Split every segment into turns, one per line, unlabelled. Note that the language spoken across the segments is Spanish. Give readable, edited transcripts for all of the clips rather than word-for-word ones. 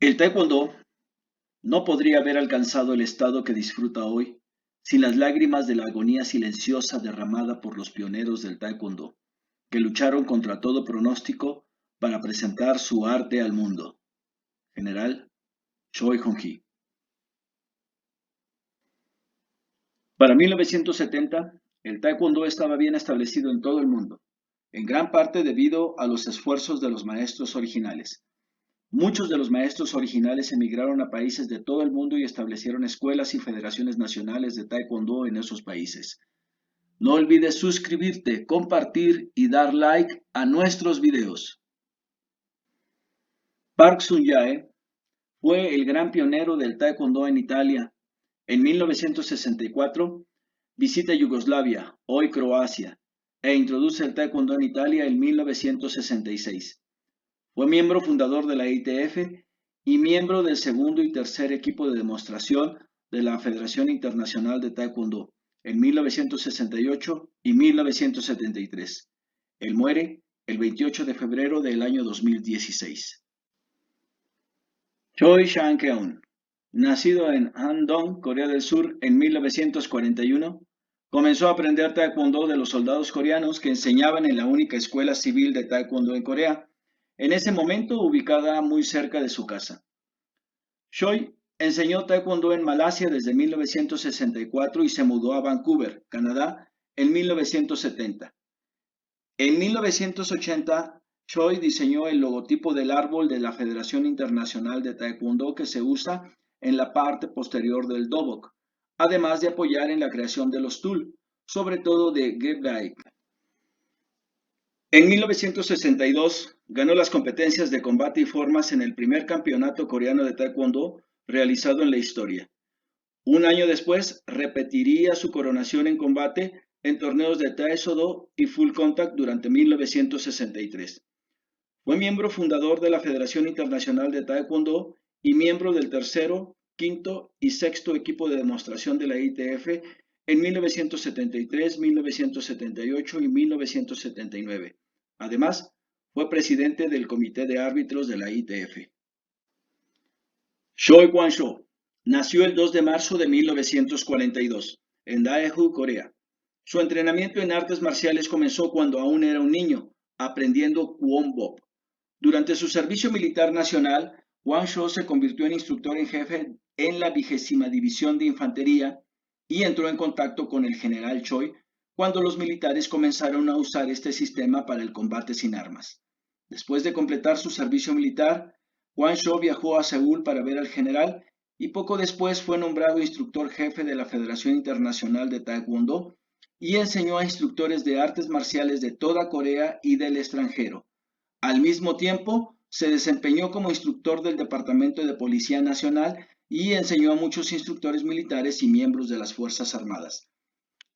El taekwondo no podría haber alcanzado el estado que disfruta hoy sin las lágrimas de la agonía silenciosa derramada por los pioneros del taekwondo, que lucharon contra todo pronóstico para presentar su arte al mundo. General Choi Hong-hee. Para 1970, el taekwondo estaba bien establecido en todo el mundo, en gran parte debido a los esfuerzos de los maestros originales. Muchos de los maestros originales emigraron a países de todo el mundo y establecieron escuelas y federaciones nacionales de taekwondo en esos países. No olvides suscribirte, compartir y dar like a nuestros videos. Park Sun-jae fue el gran pionero del taekwondo en Italia. En 1964 visita Yugoslavia, hoy Croacia, e introduce el taekwondo en Italia en 1966. Fue miembro fundador de la ITF y miembro del segundo y tercer equipo de demostración de la Federación Internacional de Taekwondo en 1968 y 1973. Él muere el 28 de febrero del año 2016. Choi Sang-keun, nacido en Andong, Corea del Sur, en 1941, comenzó a aprender taekwondo de los soldados coreanos que enseñaban en la única escuela civil de taekwondo en Corea, en ese momento ubicada muy cerca de su casa. Choi enseñó taekwondo en Malasia desde 1964 y se mudó a Vancouver, Canadá, en 1970. En 1980, Choi diseñó el logotipo del árbol de la Federación Internacional de Taekwondo que se usa en la parte posterior del dobok, además de apoyar en la creación de los tul, sobre todo de Gebdaik. En 1962 ganó las competencias de combate y formas en el primer campeonato coreano de taekwondo realizado en la historia. Un año después repetiría su coronación en combate en torneos de Tae-Soo-Do y Full Contact durante 1963. Fue miembro fundador de la Federación Internacional de Taekwondo y miembro del tercero, quinto y sexto equipo de demostración de la ITF en 1973, 1978 y 1979. Además, fue presidente del Comité de Árbitros de la ITF. Choi Kwon-soo nació el 2 de marzo de 1942 en Daegu, Corea. Su entrenamiento en artes marciales comenzó cuando aún era un niño, aprendiendo Kwon-bop. Durante su servicio militar nacional, Kwon-soo se convirtió en instructor en jefe en la 20ª División de Infantería y entró en contacto con el general Choi cuando los militares comenzaron a usar este sistema para el combate sin armas. Después de completar su servicio militar, Kwon-soo viajó a Seúl para ver al general y poco después fue nombrado instructor jefe de la Federación Internacional de Taekwondo y enseñó a instructores de artes marciales de toda Corea y del extranjero. Al mismo tiempo, se desempeñó como instructor del Departamento de Policía Nacional y enseñó a muchos instructores militares y miembros de las Fuerzas Armadas.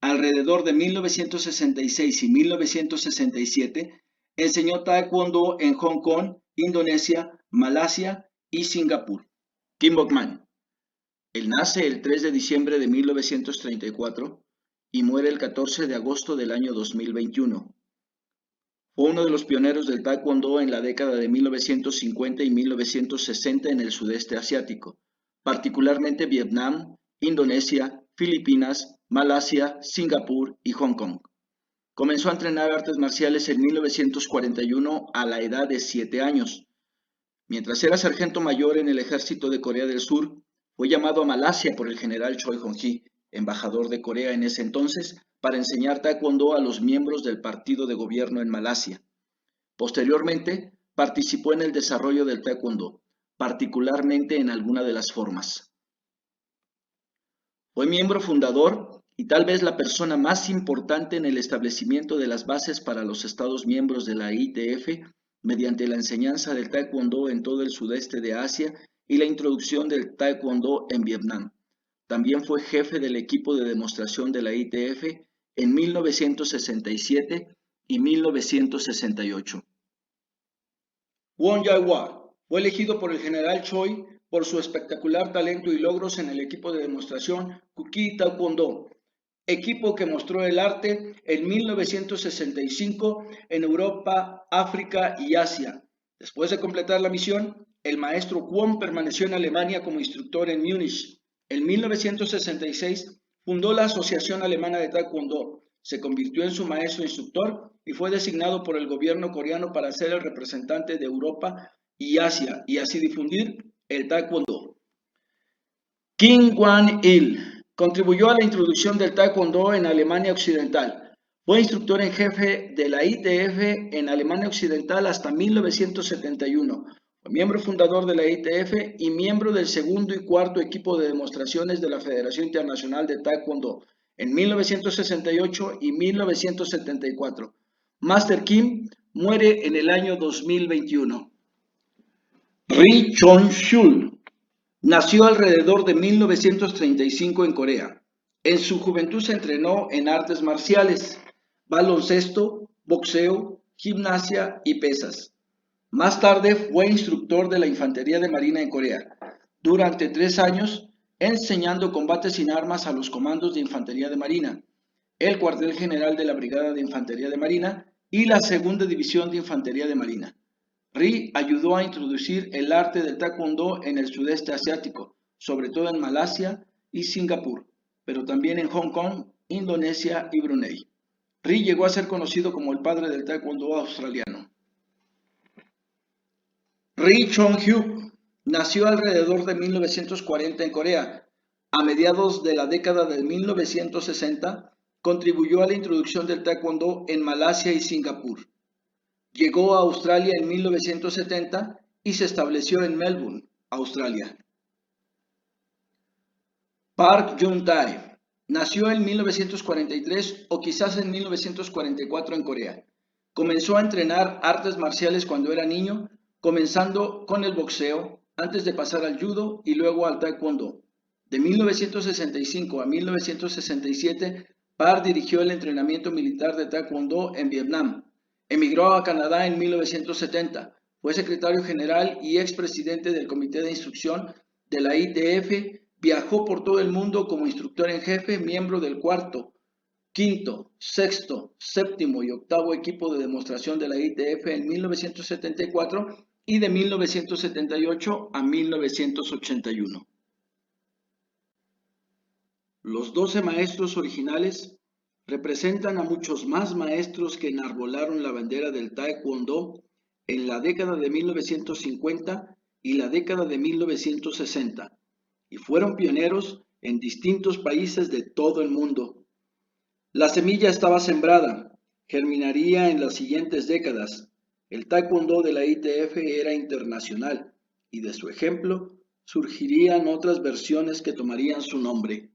Alrededor de 1966 y 1967, enseñó taekwondo en Hong Kong, Indonesia, Malasia y Singapur. Kim Bok-man. Él nace el 3 de diciembre de 1934 y muere el 14 de agosto del año 2021. Fue uno de los pioneros del taekwondo en la década de 1950 y 1960 en el sudeste asiático, particularmente Vietnam, Indonesia, Filipinas, Malasia, Singapur y Hong Kong. Comenzó a entrenar artes marciales en 1941 a la edad de 7 años. Mientras era sargento mayor en el ejército de Corea del Sur, fue llamado a Malasia por el general Choi Hong-hee, embajador de Corea en ese entonces, para enseñar taekwondo a los miembros del partido de gobierno en Malasia. Posteriormente, participó en el desarrollo del taekwondo, particularmente en alguna de las formas. Fue miembro fundador y tal vez la persona más importante en el establecimiento de las bases para los Estados miembros de la ITF mediante la enseñanza del taekwondo en todo el sudeste de Asia y la introducción del taekwondo en Vietnam. También fue jefe del equipo de demostración de la ITF en 1967 y 1968. Won Jae-hwa fue elegido por el general Choi por su espectacular talento y logros en el equipo de demostración Kuki Taekwondo, equipo que mostró el arte en 1965 en Europa, África y Asia. Después de completar la misión, El maestro Kwon permaneció en Alemania como instructor en Múnich. En 1966 fundó la Asociación Alemana de Taekwondo, se convirtió en su maestro instructor y fue designado por el gobierno coreano para ser el representante de Europa y Asia y así difundir el Taekwondo. Kim Kwon-il contribuyó a la introducción del Taekwondo en Alemania Occidental. Fue instructor en jefe de la ITF en Alemania Occidental hasta 1971. Fue miembro fundador de la ITF y miembro del segundo y cuarto equipo de demostraciones de la Federación Internacional de Taekwondo en 1968 y 1974. Master Kim muere en el año 2021. Ri Chong-shul nació alrededor de 1935 en Corea. En su juventud se entrenó en artes marciales, baloncesto, boxeo, gimnasia y pesas. Más tarde fue instructor de la Infantería de Marina en Corea, durante 3 años enseñando combate sin armas a los comandos de Infantería de Marina, el cuartel general de la Brigada de Infantería de Marina y la Segunda División de Infantería de Marina. Ri ayudó a introducir el arte del taekwondo en el sudeste asiático, sobre todo en Malasia y Singapur, pero también en Hong Kong, Indonesia y Brunei. Ri llegó a ser conocido como el padre del taekwondo australiano. Ri Chong-hyuk nació alrededor de 1940 en Corea. A mediados de la década de 1960, contribuyó a la introducción del taekwondo en Malasia y Singapur. Llegó a Australia en 1970 y se estableció en Melbourne, Australia. Park Jun-tae nació en 1943 o quizás en 1944 en Corea. Comenzó a entrenar artes marciales cuando era niño, comenzando con el boxeo, antes de pasar al judo y luego al taekwondo. De 1965 a 1967, Park dirigió el entrenamiento militar de taekwondo en Vietnam. Emigró a Canadá en 1970. Fue secretario general y expresidente del Comité de Instrucción de la ITF. Viajó por todo el mundo como instructor en jefe, miembro del cuarto, quinto, sexto, séptimo y octavo equipo de demostración de la ITF en 1974 y de 1978 a 1981. Los 12 maestros originales representan a muchos más maestros que enarbolaron la bandera del Taekwondo en la década de 1950 y la década de 1960, y fueron pioneros en distintos países de todo el mundo. La semilla estaba sembrada, germinaría en las siguientes décadas. El Taekwondo de la ITF era internacional, y de su ejemplo surgirían otras versiones que tomarían su nombre.